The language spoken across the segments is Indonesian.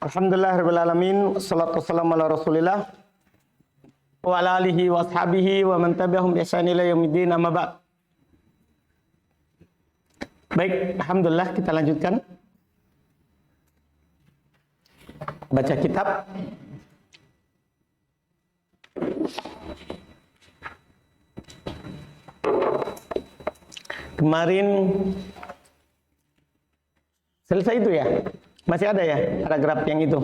Alhamdulillahirabbil alamin, wassalatu wassalamu ala Rasulillah wa ala alihi wa ashabihi wa man tabi'ahum bi ihsan ila yaumiddin, amma ba'd. Baik, alhamdulillah kita lanjutkan baca kitab. Kemarin selesai itu ya? Masih ada ya paragraf yang itu?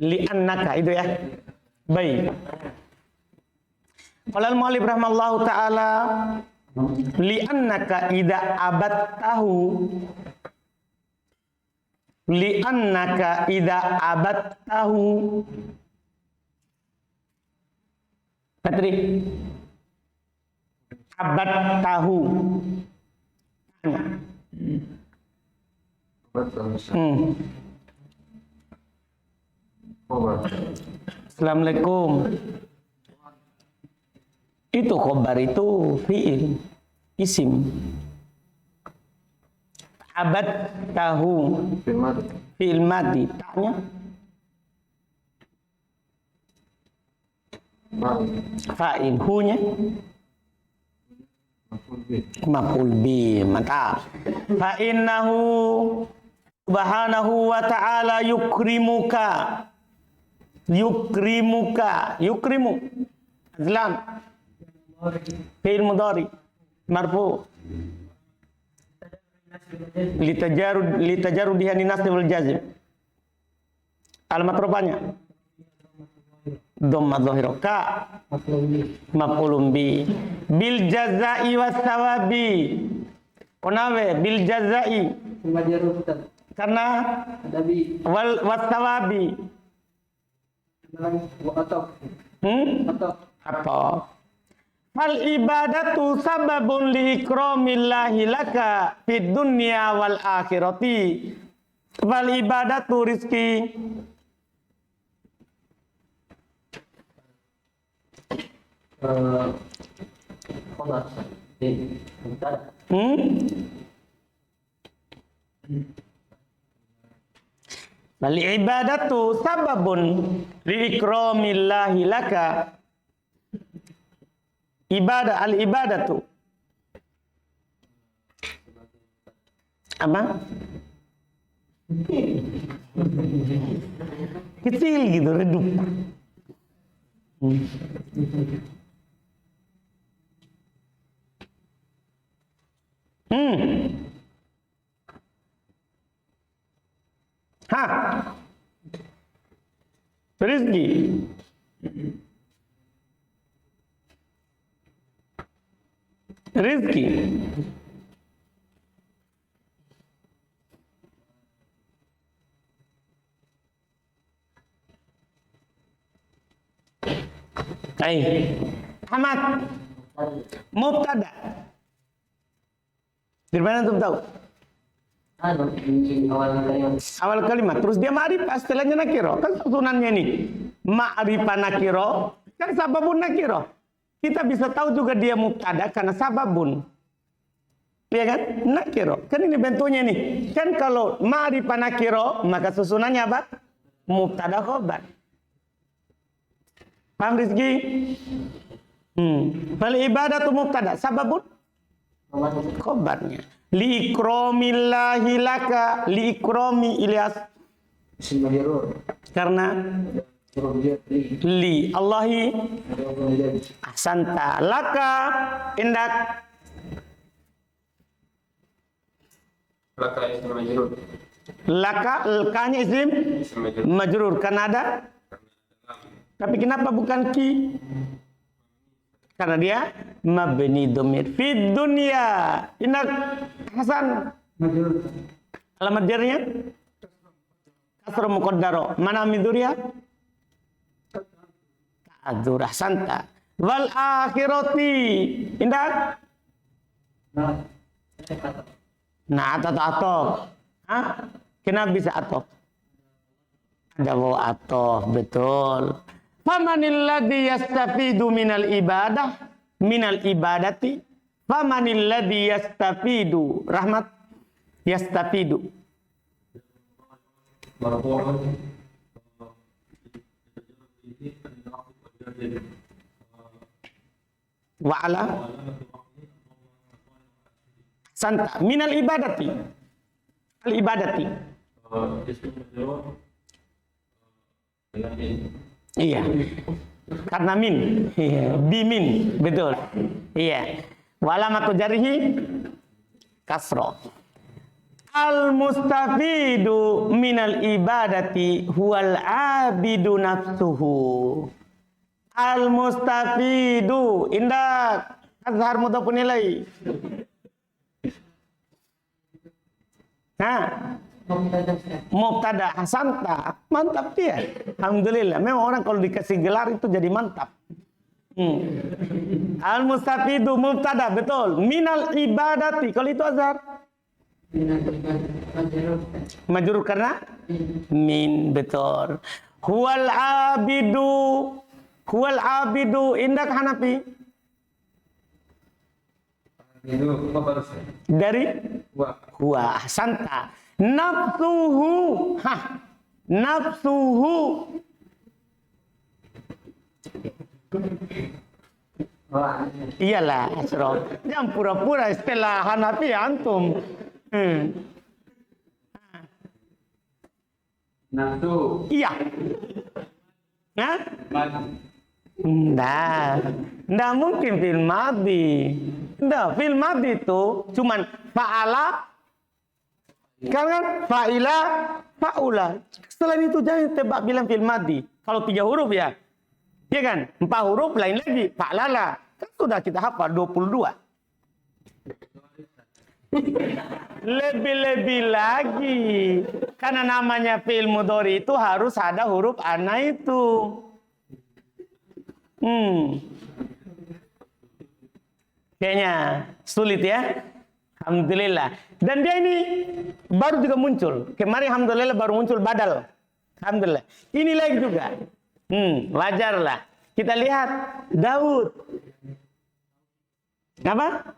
Li'annaka itu ya? Baik. Qala al-mu'allif rahimallahu ta'ala li'annaka idza abattahu Patri abattahu Assalamualaikum. Itu khobar itu fi'il isim. Abad tahu fi'il madi. Tanya fa'il, hunya maf'ul bi. Mantap. Fa innahu subhanahu wa ta'ala yukrimu azlam fi'il mudhari marfu litajarud diha nasb wal jazm. Alamat rupanya dhamma dhahira ka maf'ulun bi bil jazai was sawabi. Konawe bil jazai karena wal was sawabi atau fal ibadatu sababun li ikramillahi laka fid dunya wal akhirati. Fal ibadatu rizki Fal ibadatu sababun li ikramillahi laka. Ibadah, al ibadatu apa? Kecil gitu, redup. Rizki Ahmad mubtada. Dari mana antum tahu? Awal kalimat. Terus dia ma'rifah, setelahnya nakiro. Kan susunannya ini ma'rifah nakiro, kan sababun nakiro. Kita bisa tahu juga dia mubtada karena sababun. Iya kan? Nakiro. Kan ini bentuknya nih. Kan kalau ma'rifah nakiro, maka susunannya apa? Mubtada khobar. Paham Rizki? Fal ibadatu mubtada, sababun khobarnya. Li ikramillahi laka, li ikrami Ilyas. Karena li Allahi ahsanta laka indak laka lekanya isim majrur karena ada. Tapi kenapa bukan ki? Karena dia mabni dhamir fid dunya. Indak Hasan alamat jarnya kasra muqaddaro. Mana midurya? Ta'adzur. Ahsanta. Wal akhirati indak atau atof. Kenapa bisa atof? Ada waw atof, betul. Famanil ladzi yastafidu minal ibadati famanil ladzi yastafidu rahmat yastafidu Wa'ala santa minal ibadati al ibadati. Iya, karena min, iya. Bimin, betul. Iya. Walamatu jarihi kasro. Al mustafidu minal ibadati huwal abidu nafsuhu. Al mustafidu indah azhar mudhafun ilai. Nah, mubtada hasanta, mantap dia. Alhamdulillah. Memang orang kalau dikasih gelar itu jadi mantap. Al mustafidu mubtada, betul. Minal ibadati, kalau itu azhar majrur karena min, betul. Huwal abidu indak Hanafi dari huwa santa. Nafsuhu, nafsuhu iyalah Asrof, jangan pura-pura istilah Hanafi antum. Nafsu iya. Nah, nggak mungkin fil madhi. Nggak, fil madhi itu cuman fa'ala, kan fa'ila, fa'ula. Selain itu jangan tebak bilang fil madhi. Kalau 3 huruf ya, ya kan? 4 huruf lain lagi, fa'lala. Kan sudah kita hafal 22. Lebih-lebih lagi. Karena namanya fi'il mudhari itu harus ada huruf ana itu. Kayaknya sulit ya. Alhamdulillah. Dan dia ini baru juga muncul. Kemarin alhamdulillah baru muncul badal. Alhamdulillah. Ini lagi juga. Wajarlah. Kita lihat Daud. Apa?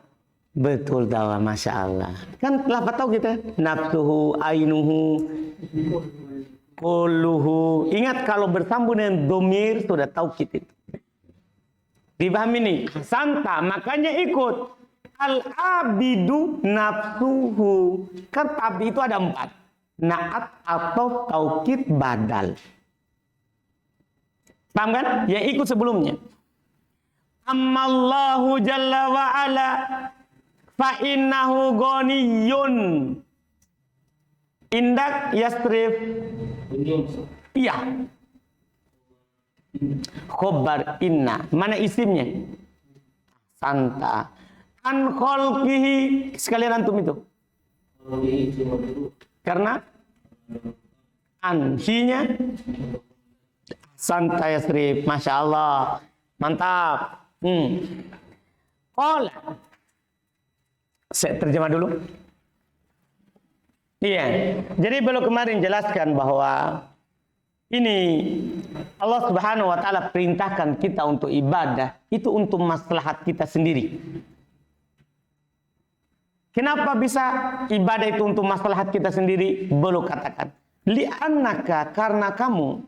Betul tahu, Masya Allah. Kan lafaz tahu kita. Nafsuhu, ainuhu, kulluhu. Ingat kalau bersambung dengan domir sudah tahu kita itu. Dipahami nih. Santa, makanya ikut. Al-abidu nafsuhu. Kan tabi itu ada 4. Naat atau taukid badal. Paham kan? Yang ikut sebelumnya. Ammallahu jalla wa'ala fa'innahu ghaniyun. Indak yastrif. Iya. Khobar inna. Mana isimnya? Santa. An kholqihi. Sekalian antum itu. Karena anhinya Santa yastrif. Masya Allah. Mantap. Qala. Saya terjemah dulu. Iya. Jadi belum kemarin jelaskan bahwa ini Allah Subhanahu wa taala perintahkan kita untuk ibadah itu untuk maslahat kita sendiri. Kenapa bisa ibadah itu untuk maslahat kita sendiri? Belum katakan. Li'annaka, karena kamu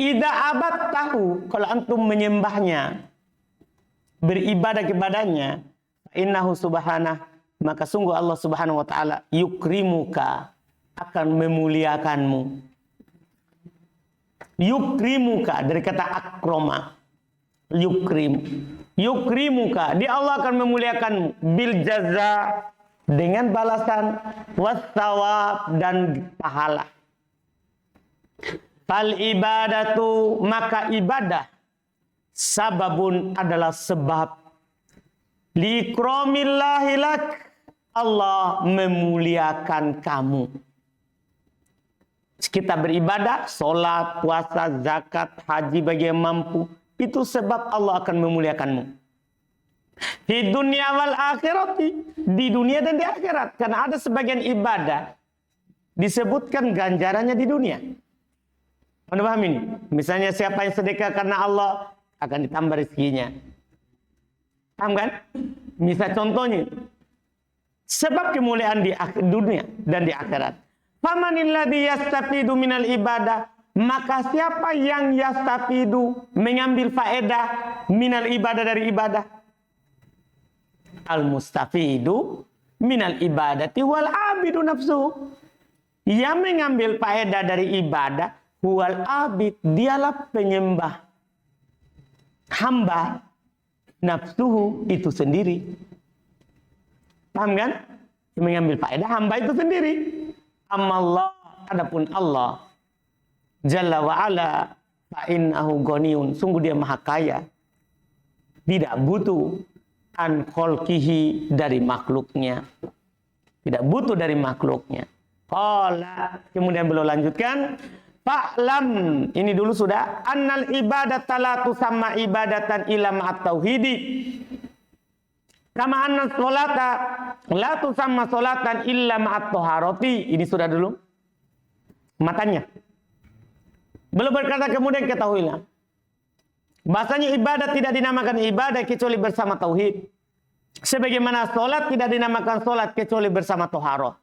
idza abattahu, kalau antum menyembahnya, beribadah kepadanya, innahu subhanah, maka sungguh Allah Subhanahu wa taala yukrimuka, akan memuliakanmu. Yukrimuka dari kata akroma. Yukrimuka, dia Allah akan memuliakanmu bil jaza, dengan balasan, wassawab, dan pahala. Fal ibadatu, maka ibadah, sababun adalah sebab, liikramillahi lak, Allah memuliakan kamu. Kita beribadah, sholat, puasa, zakat, haji bagi yang mampu, itu sebab Allah akan memuliakanmu. Di dunia wal akhirati, di dunia dan di akhirat. Karena ada sebagian ibadah disebutkan ganjarannya di dunia. Anda paham ini? Misalnya siapa yang sedekah karena Allah akan ditambah rezekinya. Paham kan? Misal contohnya, sebab kemuliaan di dunia dan di akhirat. Famanilladzi yastafidu minal ibadah, maka siapa yang yastafidu, mengambil faedah, minal ibadah, dari ibadah. Al mustafidu minal ibadati wal abidu nafsu. Yang mengambil faedah dari ibadah, wal abid, dialah penyembah. Hamba, nafsuhu, itu sendiri. Paham kan? Yang mengambil faedah hamba itu sendiri. Amallah, adapun Allah Jalla wa'ala, fa'innahu ghaniyun, sungguh dia maha kaya, tidak butuh an kholqihi, dari makhluknya, tidak butuh dari makhluknya. Qala, kemudian beliau lanjutkan, fa'lam, ini dulu sudah, annal ibadata la tusamma ibadatan illa ma'at tauhidi, kama anna sholata la tusamma sholatan illa ma'at toharoti. Ini sudah dulu matanya. Belum berkata kemudian ketahuilah, bahasanya ibadah tidak dinamakan ibadah kecuali bersama tauhid. Sebagaimana sholat tidak dinamakan sholat kecuali bersama toharoh.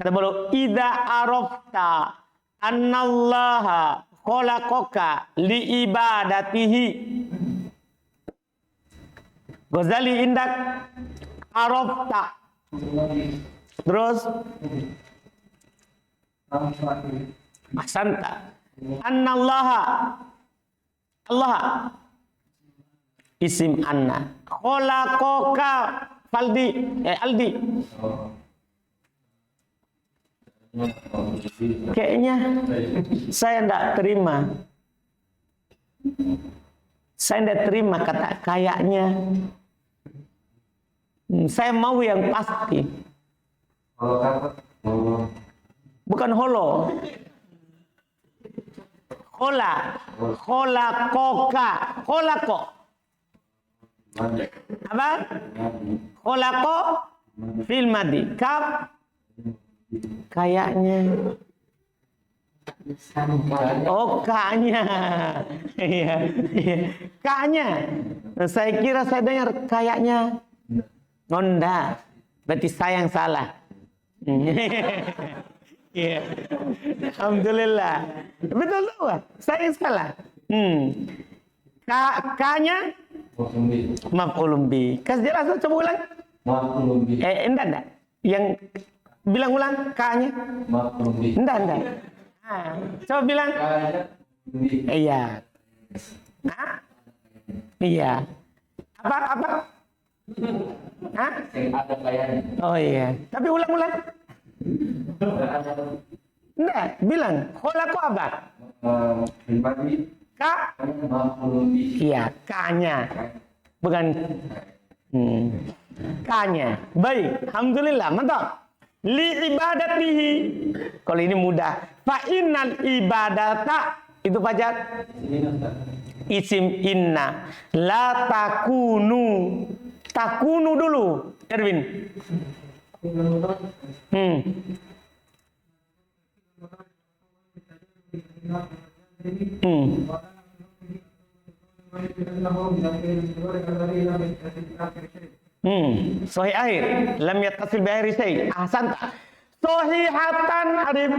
Kata beliau, idza arafta annallaha khalaqaka li ibadatihi. Ghazali indak arafta. Terus ahsanta. Annallaha, Allah, isim anna. Khalaqaka, faldi, aldi. Kayaknya saya tidak terima. Saya tidak terima kata kayaknya. Saya mau yang pasti. Bukan holo. Khola. Khola koka. Khola ko. Apa? Khola ko. Fil madi. Kaf. Kayaknya. Oh, kayaknya. Iya, iya. Kayaknya. Saya kira saya dengar kayaknya. Nonda. Berarti saya yang salah. Iya. Alhamdulillah. Betul tuh. Saya yang salah. Kayaknya maf'ulun bi. Kasih jelas, coba ulang. Maf'ulun bi. Enggak. Yang bilang ulang kayaknya. Maf'ulun bi. Enggak. Nah, coba bilang. Iya. Nah? Iya. Apa? Hah? Oh iya. Tapi ulang. Enggak, bilang. Kholaqo apa? Ka? Iya, ka-nya. Bukan. Ka-nya. Baik, alhamdulillah, mantap. Li ibadatihi. Kalau ini mudah. Fa innal ibadata, itu Fajar. Isim inna. La takunu. Takunu dulu, Erwin. Sahih akhir. Lam yattasil bi akhiri syai. Ahsanta. Sahihatan arif.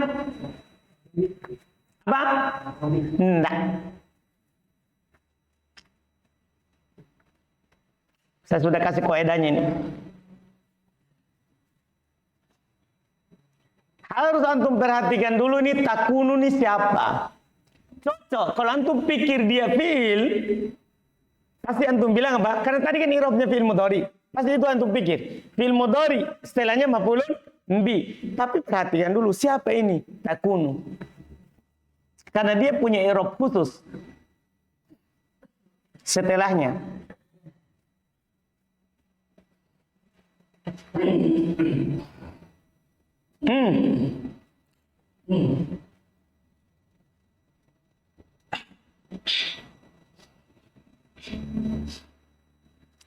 Apa? Enggak. Saya sudah kasih kaidahnya ini. Harus antum perhatikan dulu nih takunu nih siapa. Cocok. Kalau antum pikir dia fiil, pasti antum bilang apa? Karena tadi kan i'rabnya fiil mudhari. Pasti itu antum pikir. Fiil mudhari setelahnya maf'ulun bi. Tapi perhatikan dulu siapa ini takunu. Karena dia punya i'rab khusus setelahnya.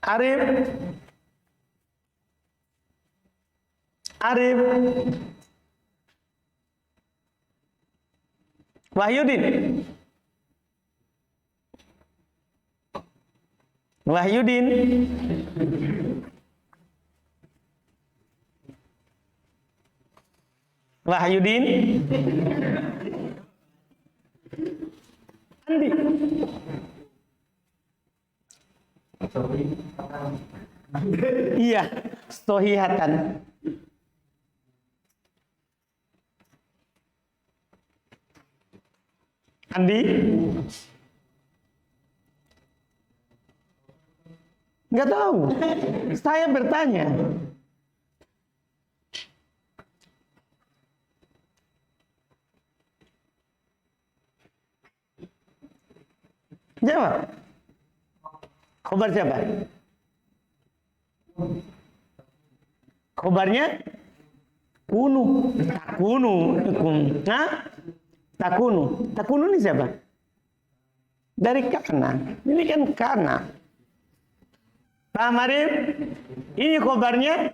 Arif Wahyudin Wahyudin. Andi. Iya, sohihatan. Andi? Nggak tahu. Saya bertanya. Jawab. Khobar siapa? Khobarnya? Kunu. Takunu. Nah? Takunu. Takunu ini siapa? Dari kana. Ini kan kana. Paham Arif? Ini khobarnya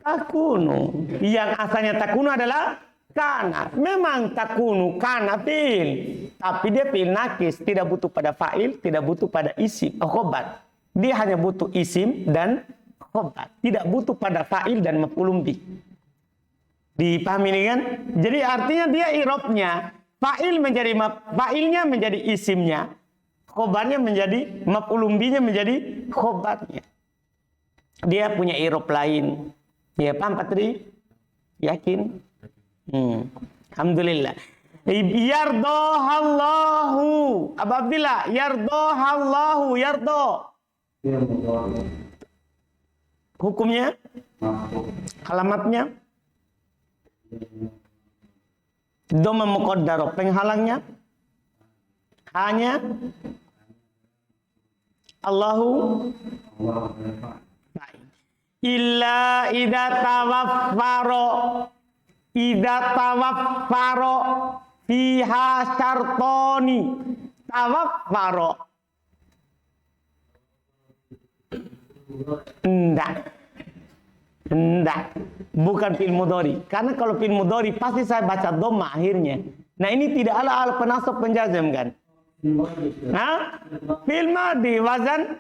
takunu. Yang asalnya takunu adalah kana. Memang takunu, kana fi'il. Tapi dia fi'il nakis. Tidak butuh pada fa'il, tidak butuh pada isim. Khobar. Dia hanya butuh isim dan khobar. Tidak butuh pada fa'il dan maf'ulun bih. Dipahami ini kan? Jadi artinya dia i'rabnya. Fa'ilnya menjadi isimnya. Khobarnya menjadi maf'ulun bihnya menjadi khobarnya. Dia punya i'rab lain. Ya, paham Patri? Yakin? Alhamdulillah. Yardohallahu. Ababdillah. Yardohallahu. Yardo. Hukumnya? Alamatnya? Dhamma muqaddarah. Penghalangnya? Hanya Allahu. Illa idza tawaffaro fiha syartoni. Tawaffaro. Enggak. Bukan fi'il mudhari. Karena kalau fi'il mudhari pasti saya baca dhamma akhirnya. Nah, ini tidak ala penasab penjazam kan? Nah, fi'il madhi wazan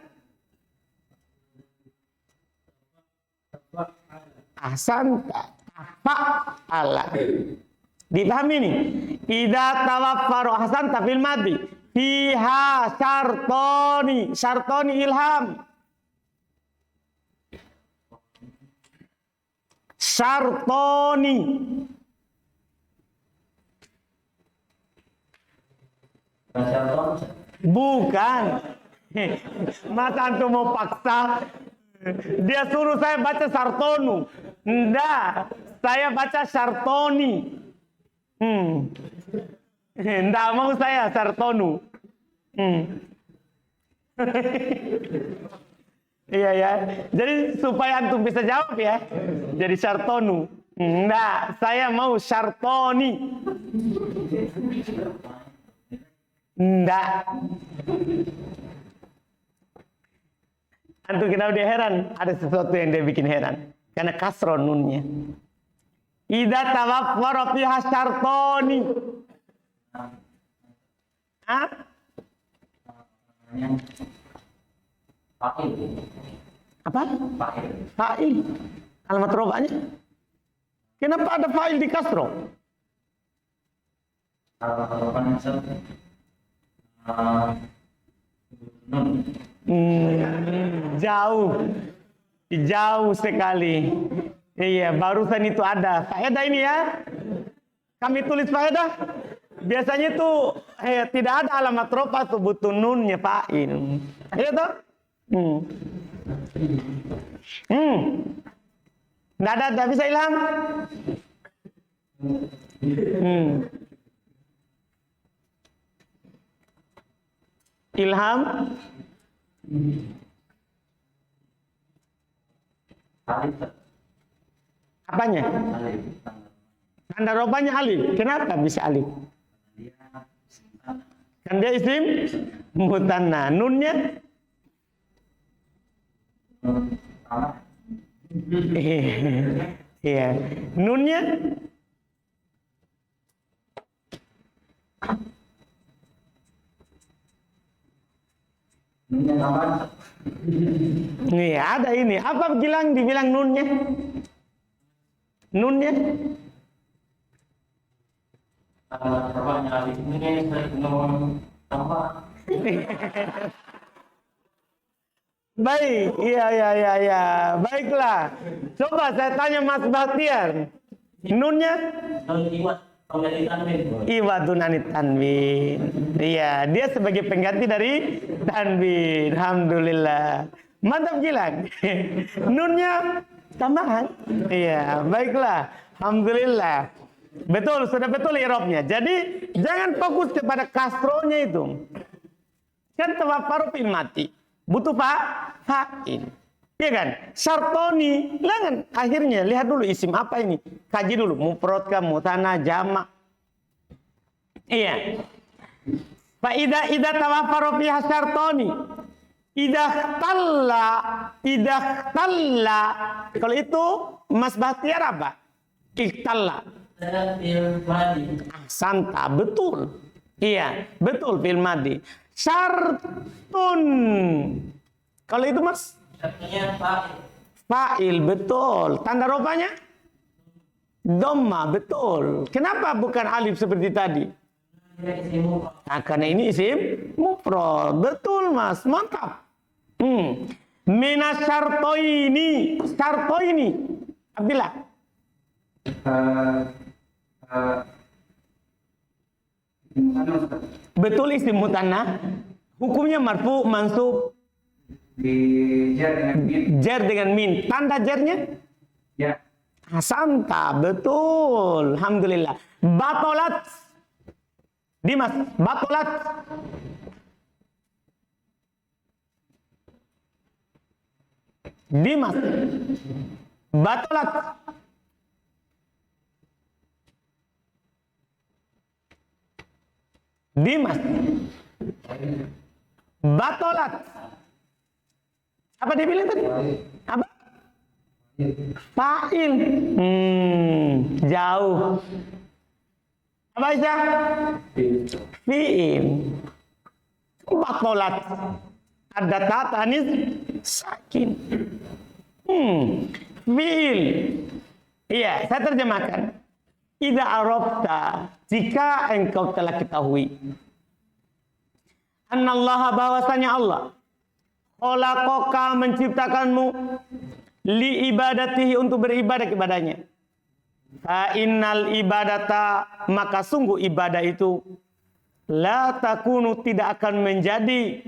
ahsanta fa'ala. Dipahami nih? Idza tawaffaru ahsanta fil madhi fiha syartoni ilham. Syartoni. Bukan. Mas antum mau paksa? Dia suruh saya baca Sartonu. Enggak, saya baca Sartoni. Enggak mau saya Sartonu. Iya ya. Jadi supaya antum bisa jawab ya. Jadi Sartonu. Enggak, saya mau Sartoni. Enggak. Antum kita udah heran, ada sesuatu yang dia bikin heran. Karena kasro nunnya. Idza tawaffara fiha syartoni. Hah? Apa? Fa'il. Alamat robanya. Kenapa ada fa'il di kasro? Jauh sekali. Iya, barusan itu ada faedah ini ya. Kami tulis faedah. Biasanya itu tidak ada alamat rofa tuh butuh nunnya fa'il. Iya toh? Nggak ada, tidak bisa ilham. Ilham. Apanya? Tanda robanya alif. Kenapa bisa alif? Kan dia isim mutanna. Nunnya? Iya. Nunnya? Nih ada ini. Apa dibilang nunnya? Nunnya? Baik, iya. Baiklah. Coba saya tanya Mas Bahtiar. Nunnya? Iwadun anit tanwin. Iya, dia sebagai pengganti dari tanwin. Alhamdulillah. Mantap Gilang. Nunnya tambahan. Iya, baiklah. Alhamdulillah. Betul, sudah betul i'rabnya. Jadi jangan fokus kepada kasronya itu. Kan tawafaru fi'il mati. Butuh fa'il. Iya kan? Syartoni. Jangan akhirnya lihat dulu isim apa ini. Kaji dulu mufrad kah, mutsana, jamak. Iya. Fa idza tawafaru fiha syartoni. Idza talla. Kalau itu Mas Bahtiar apa? Iktalla. Santa, betul. Iya, betul fil madi. Syartun. Kalau itu Mas? Fa'il, betul. Tanda rupanya? Dhamma, betul. Kenapa bukan alif seperti tadi? Nah, karena ini isim mufrad. Betul Mas, mantap. Minas syartoini. Syartoini. Abdillah. Betul isim mutanna. Hukumnya marfu, mansub, jar dengan min. Tanda jarnya? Ya. Hasanta, betul. Alhamdulillah. Batolat. Dimas, batolat. Dimas. Batolat. Dimas. Batolat. Apa dia bilang tadi? Apa? Fa'il. Jauh. Apa Aisyah? Fi'il. Batolat. Ada tanis sakin. Fi'il. Iya, saya terjemahkan. Idza arafta, jika engkau telah ketahui annallaha, bahwasanya Allah khalaqaka, menciptakanmu li ibadatihi, untuk beribadah kepadanya. Fa innal ibadata, maka sungguh ibadah itu la takunu, tidak akan menjadi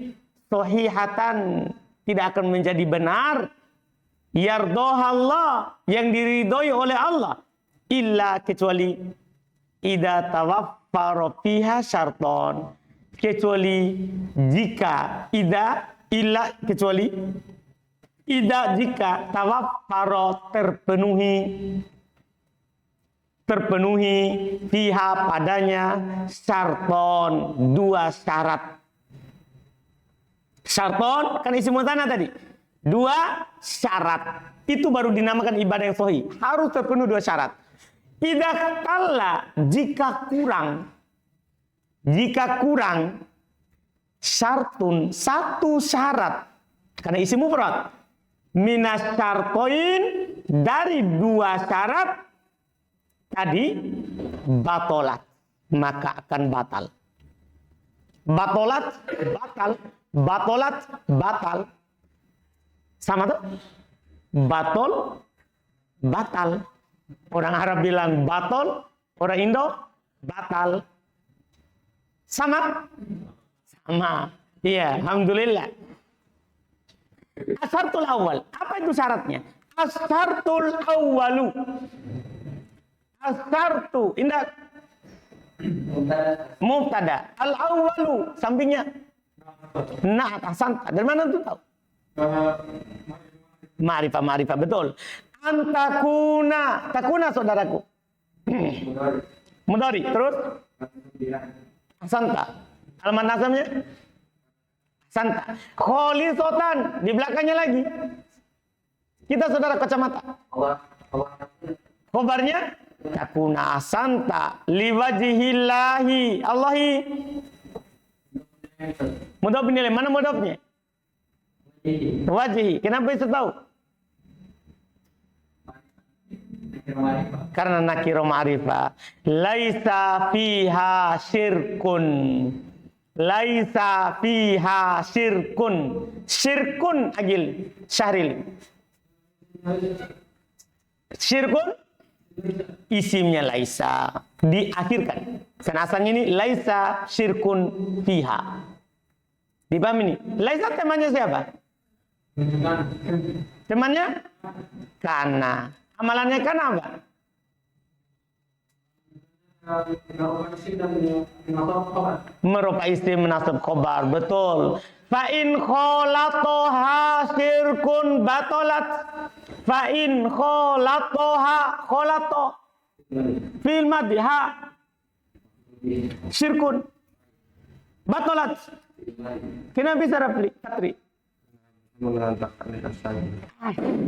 sahihatan, tidak akan menjadi benar, yardohallah, yang diridhoi oleh Allah, illa, kecuali idza tawaffara fiha syarton, kecuali jika kecuali jika tawaffara, terpenuhi fiha, padanya syarton, dua syarat. Syarton kan isim mutanna tadi, dua syarat, itu baru dinamakan ibadah yang sahih. Harus terpenuhi dua syarat. Idza qalla, jika kurang syartun, satu syarat, karena isim mufrad, minas syartoin, dari dua syarat tadi, batolat, maka akan batal. Batolat, batal. Batolat, batal. Sama tuh? Batol, batal. Orang Arab bilang batol, orang Indo batal. Sama? Sama. Iya, alhamdulillah. Asyartul awal. Apa itu syaratnya? Asyartul awalu. Asyartu. Indah. Mubtada. Al awalu. Sampingnya. Nah, asanta. Dari mana itu tahu? Ma'rifah, betul. Antakuna. Takuna saudaraku. Mudhari. Terus? Asanta. Alamat nasamnya? Asanta. Kholisotan. Di belakangnya lagi. Kita saudara kacamata. Khobarnya? Takuna asanta. Liwajihillahi. Allahi. Mudhaf nilai. Mana mudhafnya? Wajhi. Kenapa bisa tahu? Karena nakiro ma'rifah. Laisa fiha syirkun. Laisa fiha syirkun. Syirkun agil Syahril. Syirkun isimnya laisa diakhirkan. Karena asalnya ini laisa syirkun fiha. Dipahami ini? Laisa temannya siapa? Temannya kana. Amalannya kana apa? Merupa isim menasab khobar. Betul. Fa in kholatoha syirkun batolat. Fa in kholatoha kholato fil madha syirkun batolat. Kenapa bisa Rapli? Patri.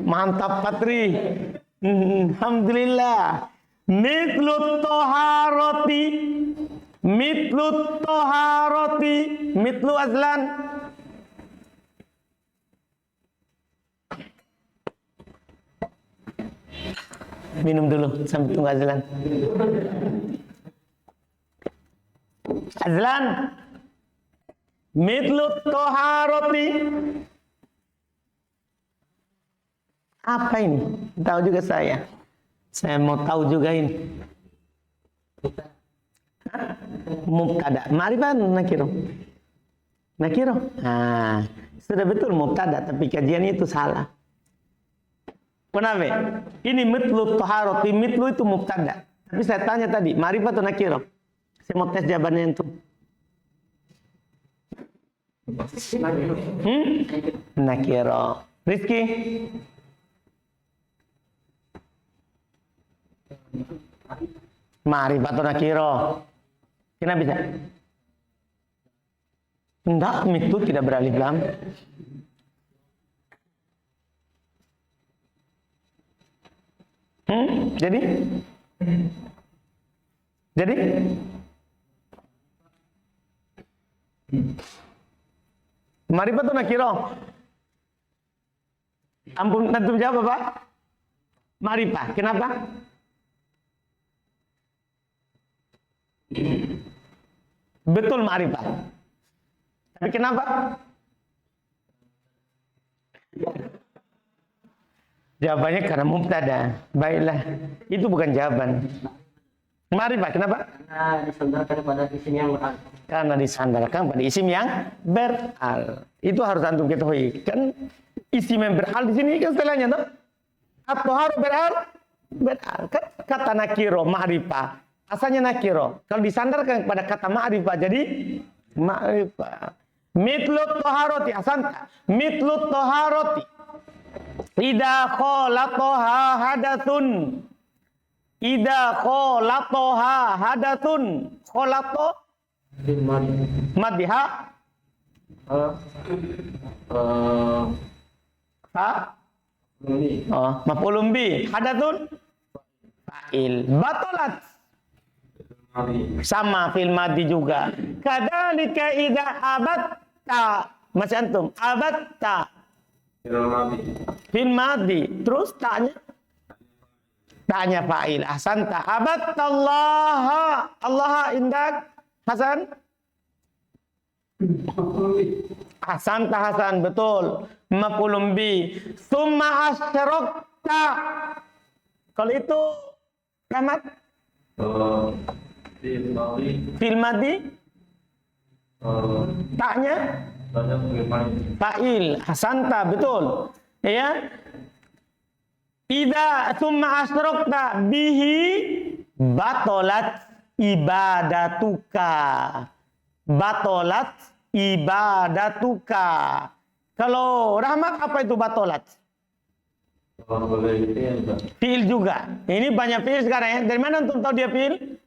Mantap Patri. Alhamdulillah. Mitlut toharoti. Mitlut toharoti. Mitlu azlan. Minum dulu sampai tunggu azlan. Azlan. Mitlut toharoti. Apa ini? Tahu juga saya. Saya mau tahu juga ini. Mubtada. Ma'rifah nakiro. Nakiro. Nah, sudah betul mubtada, tapi kajian itu salah. Kenapa? Ini mitlu taharati, mitlu itu mubtada. Tapi saya tanya tadi, ma'rifah atau nakiro? Saya mau tes jawabannya itu. Nakiro. Rizky? Ma'rifah atau nakiro? Kenapa bisa? Enggak, itu tidak beralif lam. Jadi? Ma'rifah atau nakiro? Ampun, tentu jawab Pak. Ma'rifah, kenapa? Betul ma'rifah. Tapi kenapa? Jawabannya karena mubtada. Baiklah, itu bukan jawaban. Ma'rifah, kenapa? Karena disandarkan pada isim yang beral. Karena disandarkan pada isim yang beral. Itu harus antum ketahui. Kan isim yang beral di sini kan istilahnya tuh. Atau harus beral? Beral. Kan kata nakiro ma'rifah. Asalnya nakiro. Kalau disandarkan pada kata ma'rifah jadi ma'rifah. Mitlut toharoti asanta. Mitlut toharoti. Ida kholatoha hadatsun. Ida kholatoha hadatsun. Kholato madha. Ha? Oh, maf'ulun bi. Hadatsun fa'il. Batolat. Sama fil madi juga. Kadzalika idza abatta. Masih antum? Abatta. Fil madi. Terus tanya fa'il. Ahsanta. Abattallaha. Allah indak. Hasan. Ahsanta Hasan. Betul. Maf'ulun bi. Tsumma asyrakta. Kalau itu Rahmat. Fil madi taknya fa'il. Hasanta, betul ya. Idza tsumma asyrakta bihi batolat ibadatuka. Batolat ibadatuka. Kalau Rahmat apa itu batolat? Fi'il juga. Ini banyak fi'il sekarang ya. Dari mana untuk tahu dia fi'il?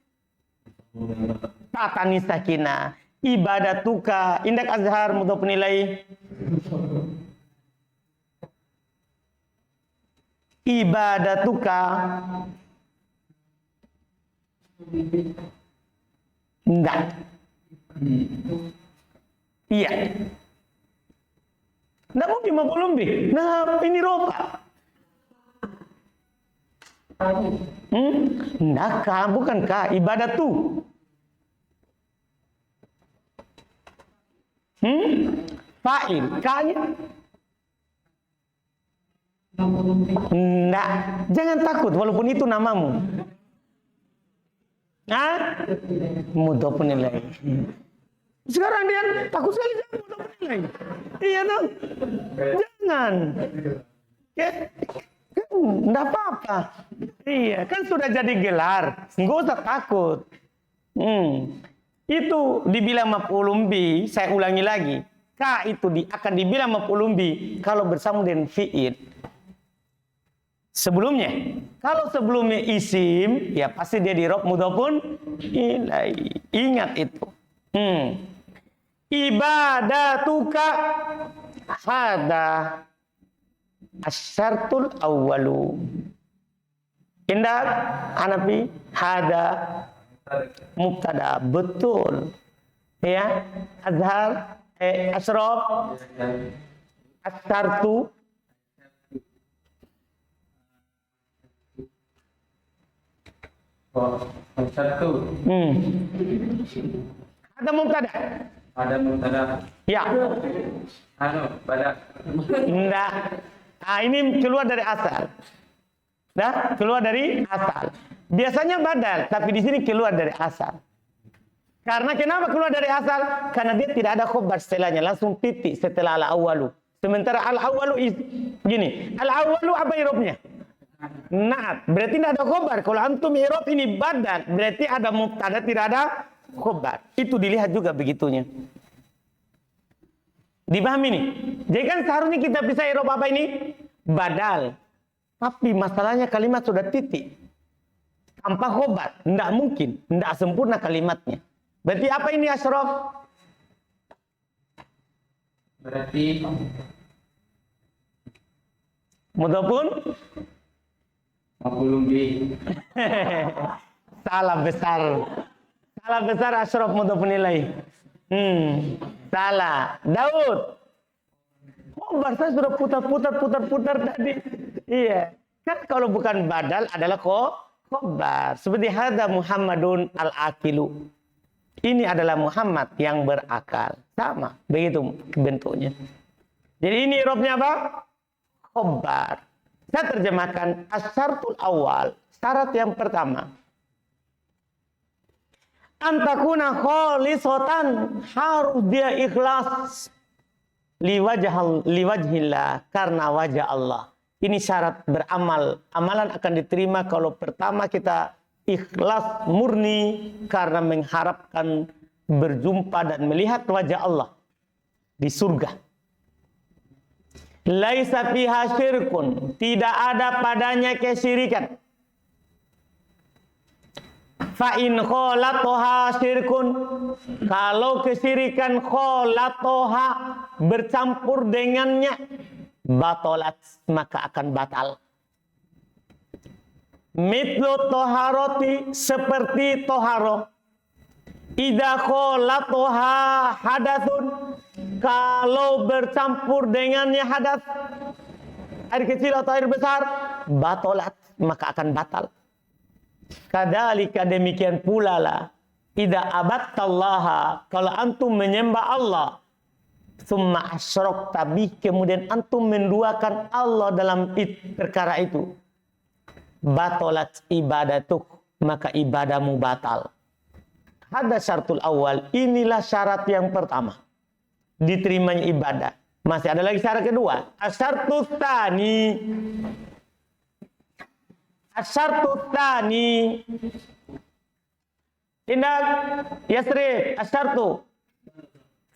Tatani sakina. Ibadatuka. Indak azhar mudhof nilai. Ibadatuka. Enggak. Iya. Enggak mungkin maf'ulun bih. Nah, ini rofa. Enggak, ka, bukan ka, ibadatu. Fa'il, ka-nya. Enggak, jangan takut walaupun itu namamu. Hah? Mudhofun ilaih. Sekarang dia takut sekali sama mudhofun ilaih. Iya dong. Jangan. Ya, kan enggak apa-apa. Iya, kan sudah jadi gelar. Enggak usah takut. Itu dibilang maf'ulun bi, saya ulangi lagi. Ka itu akan dibilang maf'ulun bi kalau bersama dengan fi'il. Sebelumnya, kalau sebelumnya isim, ya pasti dia di rob mudhofun ilaih. Ingat itu. Ibadatuka hada asyartul awwalu. Indah, Hanafi, hada mubtada, betul. Ya, Azhar, Ashraf, asyartu. Satu. Ada mubtada. Ada mubtada. Ya. Pada. Enggak. Nah, ini keluar dari asal. Nah, keluar dari asal. Biasanya badal, tapi di sini keluar dari asal. Karena kenapa keluar dari asal? Karena dia tidak ada khobar setelahnya, langsung titik setelah al-awwalu. Sementara al-awwalu gini, al-awwalu apa irobnya? Naat, berarti tidak ada khobar. Kalau antum irob ini badal, berarti ada mubtada, tidak ada khobar. Itu dilihat juga begitunya. Dipahami nih? Jadi kan seharusnya kita bisa irob apa ini? Badal. Tapi masalahnya kalimat sudah titik. Tanpa khobar. Tidak mungkin. Tidak sempurna kalimatnya. Berarti apa ini Ashraf? Berarti Mudhofun? maf'ulun bi. Salah besar. Salah besar Ashraf mudhofun ilaih. Salah. Daud. Khobar saya sudah putar tadi. Iya. Kan kalau bukan badal adalah khobar. Seperti hada Muhammadun al-aqilu. Ini adalah Muhammad yang berakal. Sama. Begitu bentuknya. Jadi ini irobnya apa? Khobar. Saya terjemahkan asyartul awal. Syarat yang pertama. Antakuna kholisotan. Harus dia ikhlas. Liwajhillah. Karena wajah Allah. Ini syarat beramal. Amalan akan diterima kalau pertama kita ikhlas murni karena mengharapkan berjumpa dan melihat wajah Allah di surga. Laisa fiha syirkun, tidak ada padanya kesyirikan. Fa in kholatoha syirkun, kalau kesyirikan kholatoha bercampur dengannya, batalat, maka akan batal. Mitlu toharoti, seperti toharo. Idza kholatoha hadathun, kalau bercampur dengannya hadas, air kecil atau air besar, batalat, maka akan batal. Kadzalika, demikian pula lah, idza abattallaha, kalau antum menyembah Allah, summa asyrakta bih, kemudian antum menduakan Allah dalam perkara itu, batalat ibadatuk, maka ibadamu batal. Hada syartul awal, inilah syarat yang pertama diterimanya ibadah. Masih ada lagi syarat kedua, asyartus tsani. Asyartus tsani. Tindak Yasrib, asyartu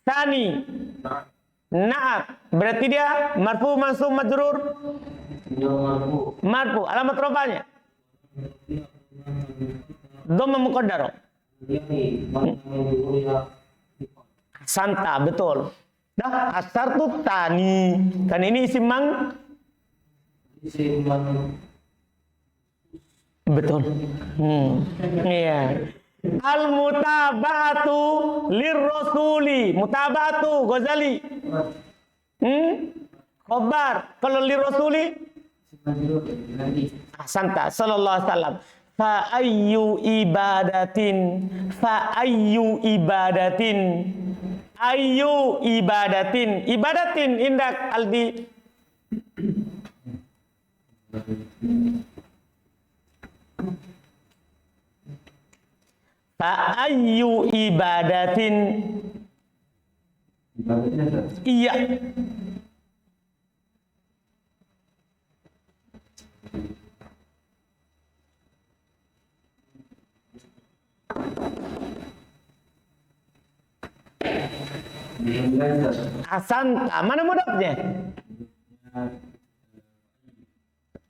tsani. Na'am, berarti dia marfu mansub majrur. Marfu, alamat rafanya dhamma muqaddar. Santa, betul. Dah, asyartu tani. Kan ini isim mang. Betul. Iya. Al mutaba'atu lirrasuli. Mutaba'atu Ghazali. Khobar. Kalau lirrasuli Ahsanta, sallallahu alaihi wasallam. Fa ayyu ibadatin indak Aldi. Fa ayyu ibadatin. Iya. Ahsanta, mana mudafnya?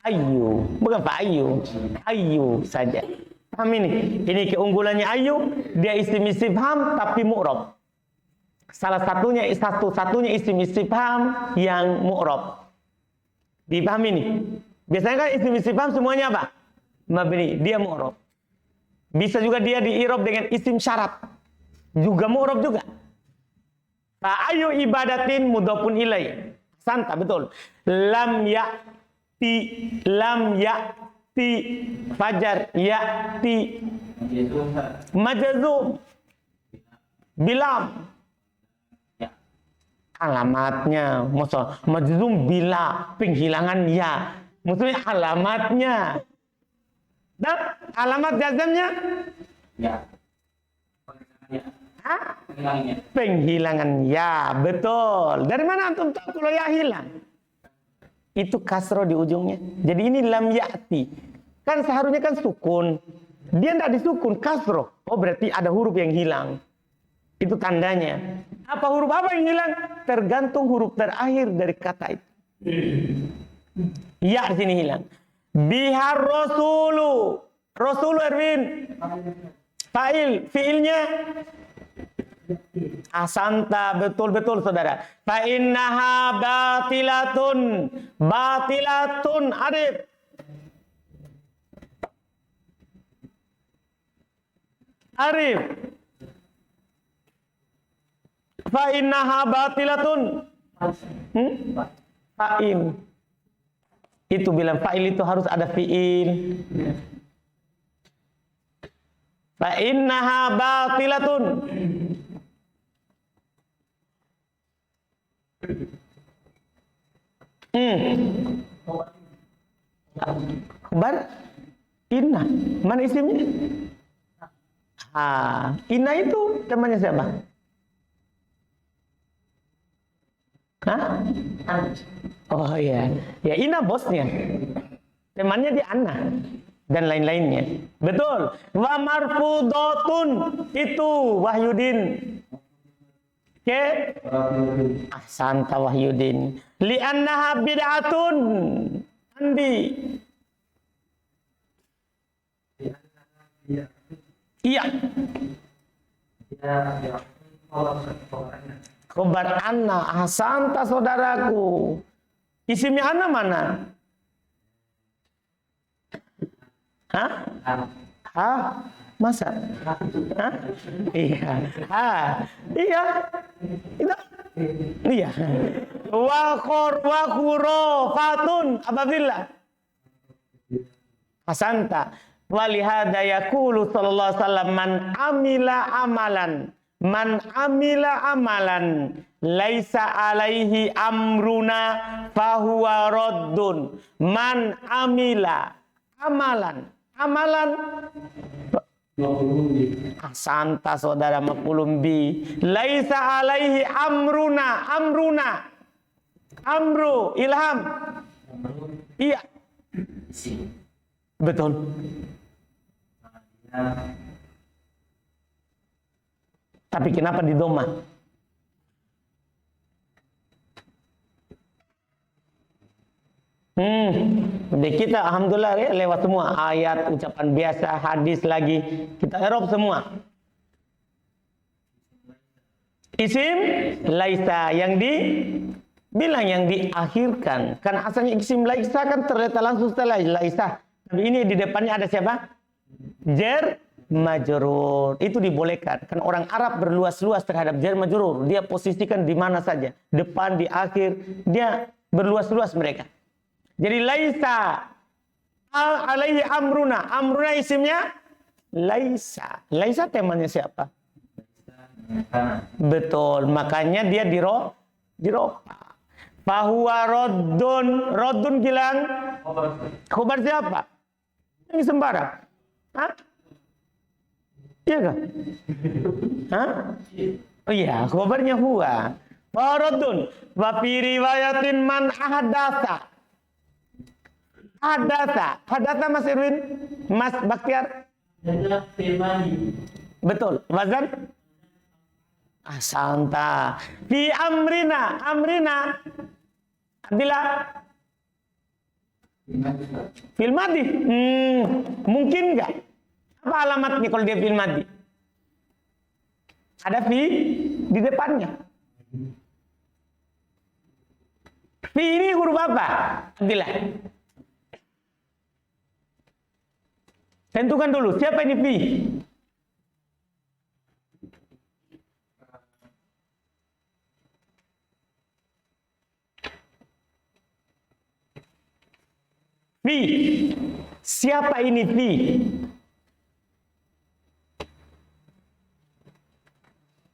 Ayu, bukan Pak Ayu saja. Paham ini? Ini keunggulannya Ayu, dia isim istifham tapi mu'rab. Satu-satunya isim istifham yang mu'rab. Dipahami ini? Biasanya kan isim istifham semuanya apa? Mabni, dia mu'rab. Bisa juga dia di-i'rab dengan isim syarat. Juga mu'rab juga. Fa ayu ibadatin mudhafun ilaih. Santa, betul. Lam ya'ti fajar ya'ti majazum bilam. Alamatnya, maksudnya majzum bila, penghilangan ya. Maksudnya alamatnya. Dan alamat jazamnya? Ya. Penghilangan ya, betul. Dari mana antum tahu kalau ya hilang? Itu kasro di ujungnya. Jadi ini lam ya'ti. Kan seharusnya kan sukun. Dia tidak disukun, kasro. Oh berarti ada huruf yang hilang. Itu tandanya. Apa huruf apa yang hilang? Tergantung huruf terakhir dari kata itu. Ya di sini hilang. Bihar rasulu. Rasulu Erwin. Fa'il. Fi'ilnya. Ahsanta, betul-betul saudara. Fa innaha batilatun. Batilatun. Arif. Arif. Fa innaha batilatun. Fa'il. Itu bilang fa'il itu harus ada fi'il. Fa innaha batilatun. Khabar inna. Mana isimnya? Inna itu temannya siapa? Hah? Oh iya. Ya inna bosnya. Temannya di Anna dan lain-lainnya. Betul. Wa marfudotun itu Wahyudin. Oke. Ahsanta Wahyudin. Li'annaha bid'atun. Andi. Iya. Khobar anna. Ahsanta saudaraku. Isimnya Anna mana? Hah? Hah? Masa? Hah? Iya. Iya. Iya. Wa khurafatun apabila Hasanta walihada yaqulu sallallahu alaihi wasallam man amila amalan laisa alaihi amruna fahuwa raddun. Man amila amalan Ahsanta saudara maqulum bi laisa alaihi amruna amru ilham. Iya betul. Tapi kenapa di doma? Jadi kita alhamdulillah ya, lewat semua ayat, ucapan biasa, hadis lagi kita Arab semua. Isim laisa yang dibilang yang diakhirkan. Kan asalnya isim laisa kan terletak langsung setelah laisa. Tapi ini di depannya ada siapa? Jar majrur. Itu dibolehkan. Kan orang Arab berluas-luas terhadap jar majrur. Dia posisikan di mana saja, depan, di akhir, dia berluas-luas mereka. Jadi laisa alaihi amruna. Amruna isimnya laisa. Laisa temannya siapa? Betul, makanya dia diropa. Fahuwa roddun. Roddun bilang khobar siapa? Ini sembarang. Hah? Iya kah? Hah? Oh iya, khobarnya huwa. Fahuwa roddun. Wa fi riwayatin man ahdatsa. Haddatsa Mas Irwin, Mas Baktiar. Betul. Wazan? Asanta. Fi amrina. Adila. Fil madi. Mungkin enggak? Apa alamatnya kalau dia fil madi? Ada fi di depannya. Fi ini huruf apa? Adila. Tentukan dulu, siapa ini fi? Fi. Siapa ini fi?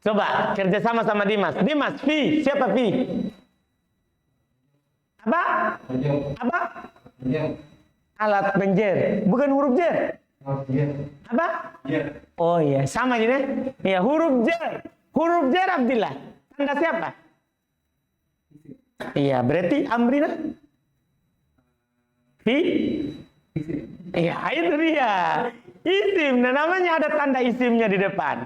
Coba kerjasama sama Dimas. Dimas, fi. Siapa fi? Apa? Alat penjer. Bukan huruf jer. Apa? Oh iya, sama ini. Ya, huruf jer. Huruf jer Abdillah. Tanda siapa? Iya, berarti amrina. Fi? Iya, itu dia. Isim. Nah, namanya ada tanda isimnya di depan.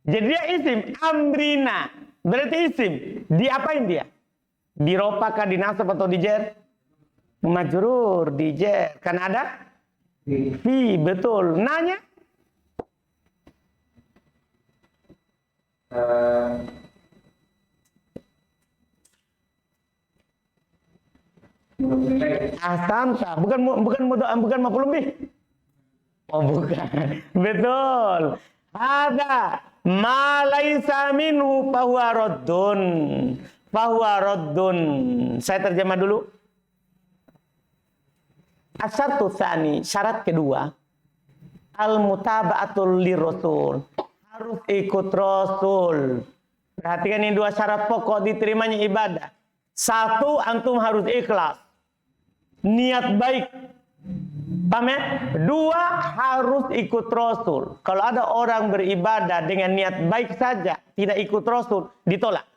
Jadi dia isim. Amrina. Berarti isim. Diapain dia? Diropakah, dinasab atau dijer? Majrur, dijer. Kan ada? Fi, betul. Nanya? Ahsanta, bukan maf'ul bih. Oh, bukan. Betul. Ada ma laisa minhu fahuwa raddun. Saya terjemah dulu. Asyartu tsani, syarat kedua. Al-mutaba'atul lirrasul. Harus ikut Rasul. Perhatikan ini dua syarat pokok diterimanya ibadah. Satu, antum harus ikhlas. Niat baik. Paham ya? Dua, harus ikut Rasul. Kalau ada orang beribadah dengan niat baik saja, tidak ikut Rasul, ditolak.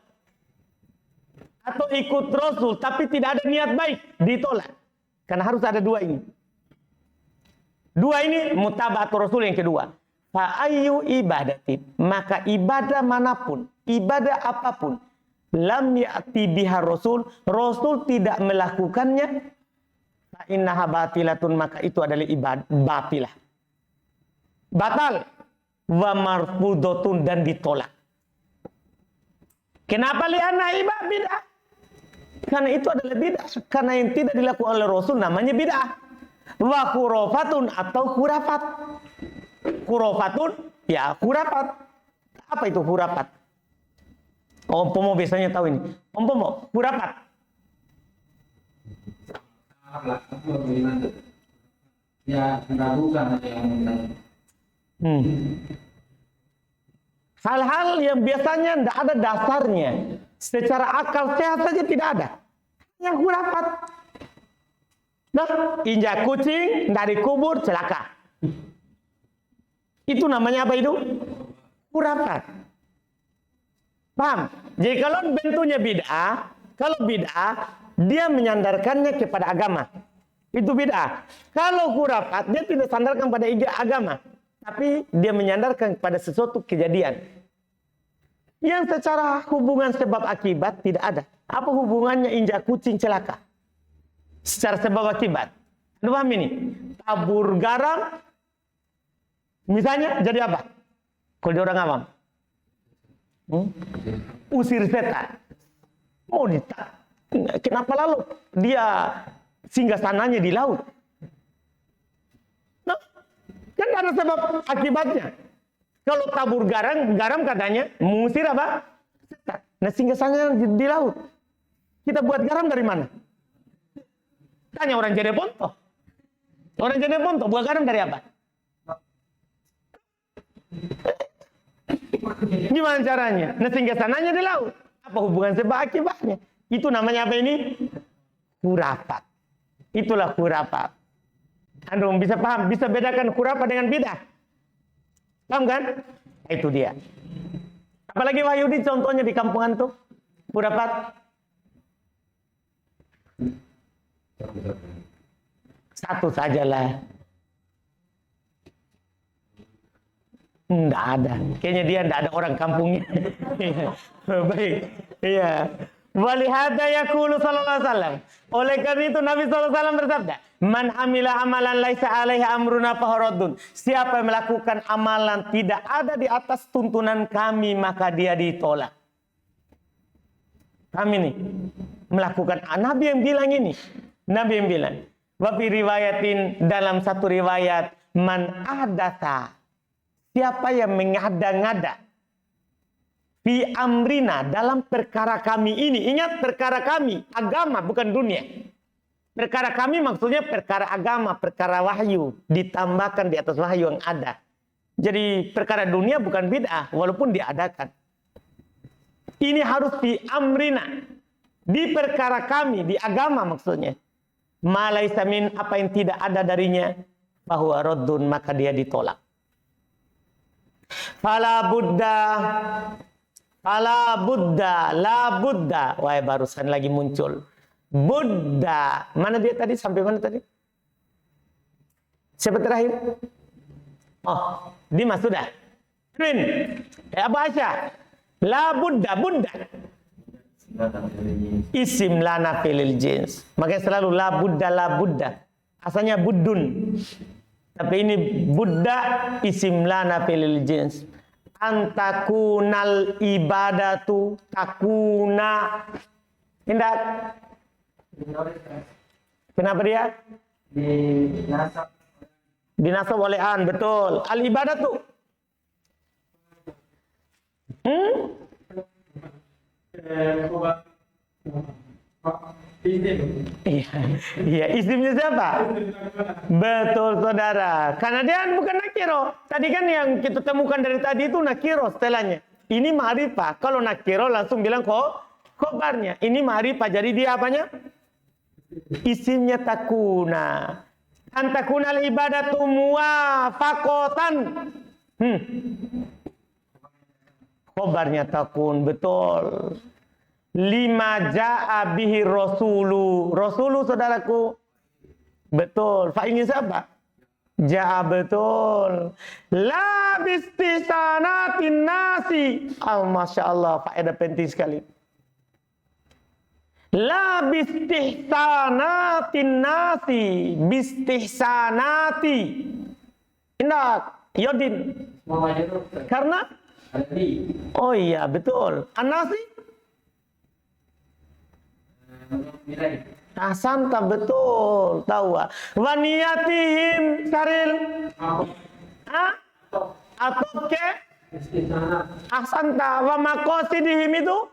Atau ikut Rasul, tapi tidak ada niat baik, ditolak. Karena harus ada dua ini. Dua ini, mutaba'atul Rasul yang kedua. Fa'ayyu ibadatin. Maka ibadah manapun, ibadah apapun, lam ya'ti biha Rasul, Rasul tidak melakukannya, innaha batilatun, maka itu adalah ibadah batilah. Batal. Wa marfudotun, dan ditolak. Kenapa li'anna ibadah bid'ah? Karena itu adalah bid'ah. Karena yang tidak dilakukan oleh Rasul namanya bid'ah. Wa khurafatun, atau khurafat. Khurafatun, ya khurafat. Apa itu khurafat? Om Pomo biasanya tahu ini. Om Pomo, khurafat. Ya, meragukan ada yang Hal-hal yang biasanya tidak ada dasarnya, secara akal sehat saja tidak ada. Yang khurafat. Nah, injak kucing dari kubur celaka. Itu namanya apa itu? Khurafat. Paham? Jadi kalau bentuknya bid'ah, kalau bid'ah dia menyandarkannya kepada agama. Itu bid'ah. Kalau khurafat, dia tidak sandarkan pada agama, tapi dia menyandarkan pada sesuatu kejadian yang secara hubungan sebab akibat tidak ada. Apa hubungannya injak kucing celaka? Secara sebab akibat. Anda paham ini? Tabur garam, misalnya jadi apa? Kalau dia orang awam, usir setan. Mau kenapa lalu dia singgah sananya di laut? Nah, kan ada sebab akibatnya. Kalau tabur garam katanya mengusir apa? Setan. Nah, singgah sananya di laut. Kita buat garam dari mana? Tanya orang Cirebon toh. Orang Jeneponto buah garam dari apa? Gimana caranya? Nah, sehingga sananya di laut. Apa hubungan sebab akibatnya? Itu namanya apa ini? Khurafat. Itulah khurafat. Anda bisa paham? Bisa bedakan khurafat dengan bidah? Paham kan? Itu dia. Apalagi Wahyudi contohnya di kampungan tuh. Khurafat. Satu sajalah. Enggak ada. Kayaknya dia enggak ada orang kampungnya. Baik. Iya. Walihada yaqulu sallallahu alaihi wasallam. Oleh karena itu Nabi sallallahu alaihi wasallam bersabda, "Man amila amalan laisa alaihi amruna fahuradun." Siapa yang melakukan amalan tidak ada di atas tuntunan kami, maka dia ditolak. Kami nih melakukan. Nabi yang bilang ini. Nabi yang bilang. Wa fi riwayatin, dalam satu riwayat, man ahdatsa. Siapa yang mengada-ngada fi amrina, dalam perkara kami ini. Ingat, perkara kami, agama bukan dunia. Perkara kami maksudnya perkara agama, perkara wahyu, ditambahkan di atas wahyu yang ada. Jadi perkara dunia bukan bid'ah, walaupun diadakan. Ini harus fi amrina, di perkara kami, di agama maksudnya. Ma laisa min, apa yang tidak ada darinya, bahwa raddun, maka dia ditolak. Fala Buddha, la Buddha. Wah, barusan lagi muncul. Buddha. Mana dia tadi? Sampai mana tadi? Siapa terakhir? Oh, Dimas sudah. Rin. Abu Aisyah. La Buddha. Buddha. Isim lana filil jins. Makanya selalu la Buddha. Asalnya Buddun. Tapi ini Buddha isim lana filil jins. Antakunal ibadatu takuna. Indah. Kenapa dia? Dinasab oleh an, betul. Al ibadatu. Iya, isimnya siapa? Betul, saudara. Karena dia bukan nakiro. Tadi kan yang kita temukan dari tadi itu nakiro setelahnya. Ini ma'rifah. Kalau nakiro langsung bilang khobarnya. Ini ma'rifah. Jadi dia apanya? Isimnya takuna. Antakunal ibadatu muwafakotan. Khobarnya takun, betul. Lima ja'a bihi rasulu. Rasulu, saudaraku. Betul. Fa'ilnya siapa? Ja'a, betul. La bistisanatin nasi. Masya Allah. Faedah penting sekali. La bistihsanatin nasi. Bistihsanati. Indah. Yodin. Karena? Oh iya, betul. An-nasi? Asanta, betul. Tahu. Waniyatihim saril. Atau ke? Asanta. Wa maqasidihim itu?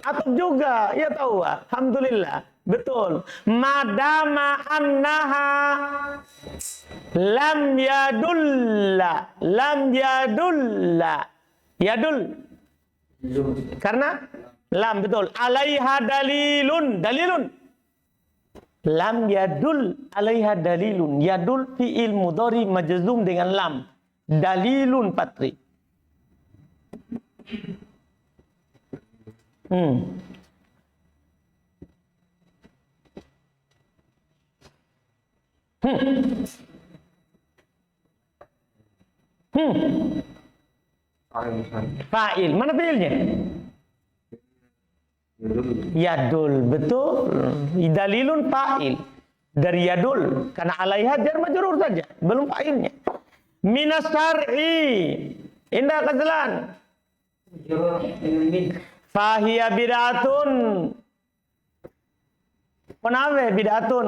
Atau juga. Ya tahu. Alhamdulillah. Betul. Madama annaha lam yadulla. Yadul. Karena lam, betul. Alaiha dalilun. Lam yadul alaiha dalilun. Yadul fi'il mudhari majzum dengan lam. Dalilun patri. Fa'il. Mana fi'ilnya? Yadul, betul. Dalilun fa'il. Dari yadul. Karena alaiha jar majrur saja. Belum fa'ilnya. Minas syar'i. Indah kezelan. Fahiya bid'atun. Kenapa bid'atun?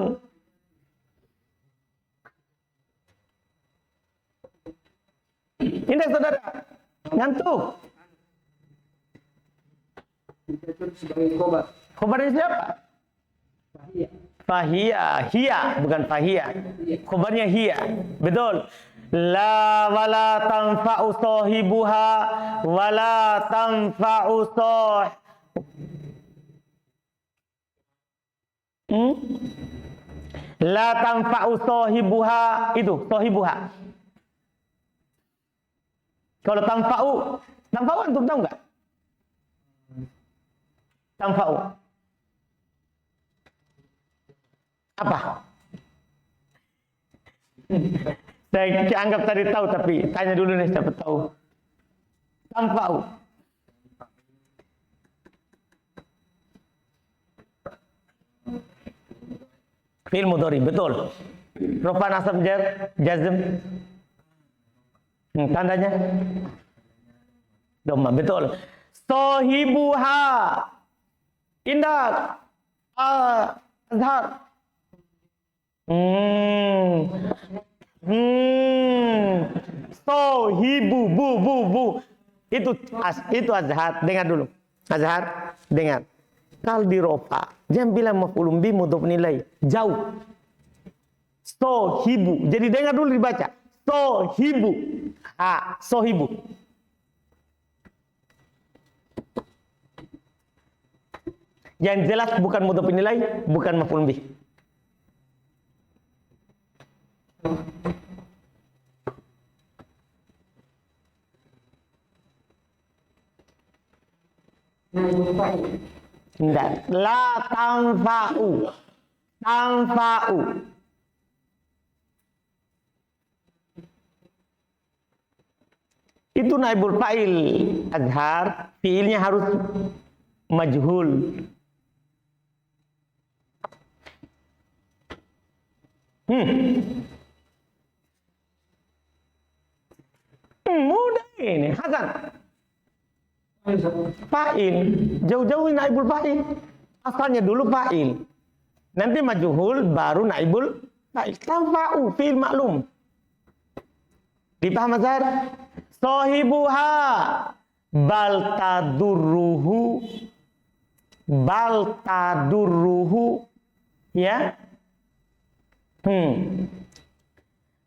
Indah, saudara. Ngantuk. Khobarnya siapa? Fahia, hiya, bukan fahia. Khobarnya hiya. Betul. La wala tanfa'u sahibuha wala tanfa'u La tanfa'u sahibuha, itu sahibuha. Kalau tanfa'u antum tahu enggak? Tanfa'u apa? Saya anggap tadi tahu, tapi tanya dulu nih siapa tahu. Tanfa'u. Fi'il mudhari, betul. Rupa nasab jar, jazm. Tandanya dhamma, betul. Sahibuha. Indah. Azhar. Sahibu, bu. Itu Azhar. Dengar dulu. Azhar, dengar. Kalau di rofa, jangan bilang maf'ulun bih mudhof nilai. Jauh. Sahibu. Jadi dengar dulu dibaca. Sahibu. Sahibu. Yang jelas bukan mudhof nilai, bukan maf'ulun bih. Tidak. La tanfa'u. Tanfa'u. Itu naibul fa'il azhar, fiilnya harus majhul. Mudah ini, Hasan. Fa'il, jauh-jauh naibul fa'il. Asalnya dulu fa'il. Nanti majhul baru naibul fa'il. Tanfa'u fi'il maklum. Dipaham Azhar? Sahibuha bal tadurruhu ya.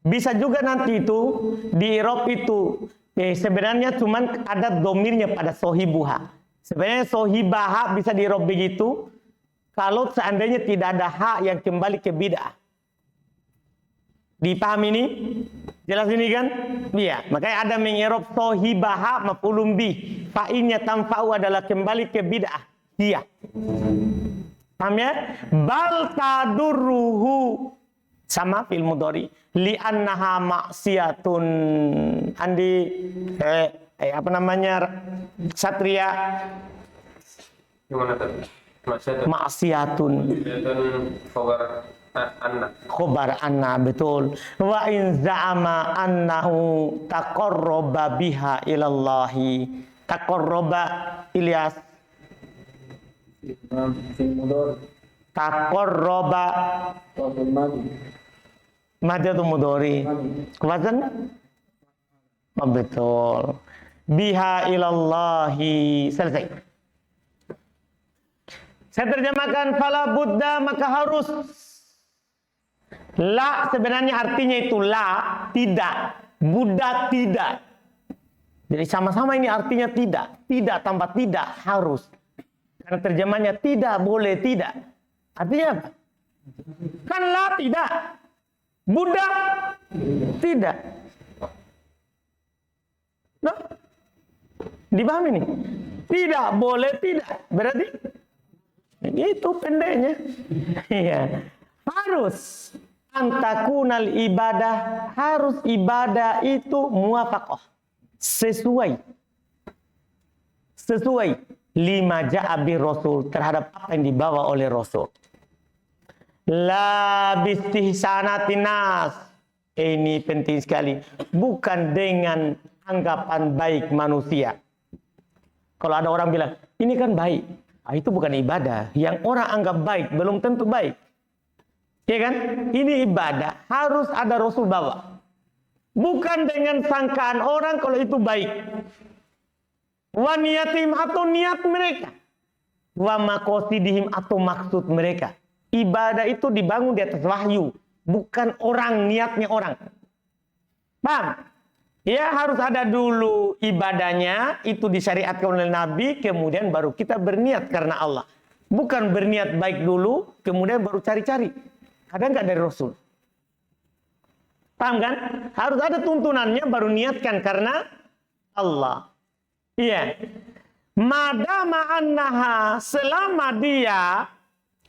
Bisa juga nanti itu di i'rab itu sebenarnya cuman ada domirnya pada sohibuha. Sebenarnya sohibaha bisa di i'rab begitu kalau seandainya tidak ada ha yang kembali ke bid'ah. Dipahami ini? Jelas ini kan? Iya, makanya ada meng'irab sohibaha maf'ulun bih. Fa'ilnya tanfa'u adalah kembali ke bid'ah. Iya. Paham ya? Bal tadurruhu sama fi'il mudhari li'annaha maksiyatun. Andi apa namanya? Satria. Gimana tadi? Maksiyatun. Khobar anna, betul. Wa in za'ama annahu taqarraba biha ilallahi. Taqarraba Ilyas. Taqarraba madi atau mudhari? Wazan? Oh, betul. Biha ilallahi. Selesai. Saya terjemahkan fala budda, maka harus. La sebenarnya artinya itu la, tidak. Buddha tidak. Jadi sama-sama ini artinya tidak. Tidak tambah tidak, harus. Karena terjemahnya tidak, boleh, tidak. Artinya apa? Kan la tidak. Buddha tidak. Nah, dipahami nih? Tidak, boleh, tidak. Berarti itu pendeknya. Iya. Harus antakunal ibadah, harus ibadah itu muwafaqah, sesuai lima ja'a bir rasul, terhadap apa yang dibawa oleh rasul. La bistihsanatin nas, ini penting sekali, bukan dengan anggapan baik manusia. Kalau ada orang bilang ini kan baik, itu bukan ibadah. Yang orang anggap baik belum tentu baik. Ya kan? Ini ibadah, harus ada Rasul bawa. Bukan dengan sangkaan orang kalau itu baik. Wa niyatim atau niat mereka. wa maqasidihim atau maksud mereka. Ibadah itu dibangun di atas wahyu, bukan orang, niatnya orang. Paham? Ya harus ada dulu ibadahnya, itu disyariatkan oleh Nabi, kemudian baru kita berniat karena Allah. Bukan berniat baik dulu, kemudian baru cari-cari. Ada nggak dari Rasul? Paham kan? Harus ada tuntunannya, baru niatkan karena Allah. Iya. Madama annaha, selama dia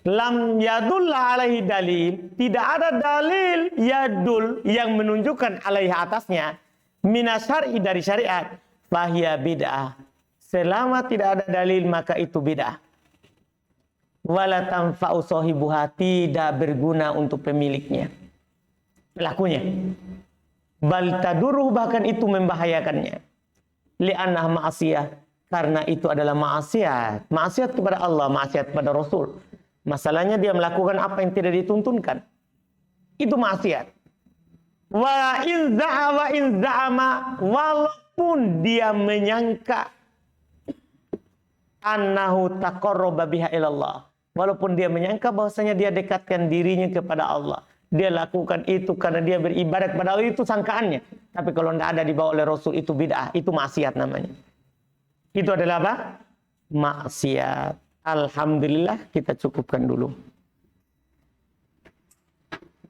lam yadulla alaihi dalil, tidak ada dalil yadul yang menunjukkan alaihi atasnya, minasyar'i dari syariat, fahiya bid'ah. Selama tidak ada dalil maka itu bid'ah. Wala tanfa'u sahibuha, tidak berguna untuk pemiliknya, pelakunya. Bal taduruh, bahkan itu membahayakannya. Li'annah ma'asiyah, karena itu adalah maksiat. Maksiat kepada Allah, maksiat kepada Rasul. Masalahnya dia melakukan apa yang tidak dituntunkan. Itu maksiat. Wa in za'ama, walaupun dia menyangka annahu taqarraba biha ilallah. Walaupun dia menyangka bahwasanya dia dekatkan dirinya kepada Allah. Dia lakukan itu karena dia beribadah kepada Allah, itu sangkaannya. Tapi kalau tidak ada dibawa oleh Rasul, itu bid'ah, itu maksiat namanya. Itu adalah apa? Maksiat. Alhamdulillah, kita cukupkan dulu.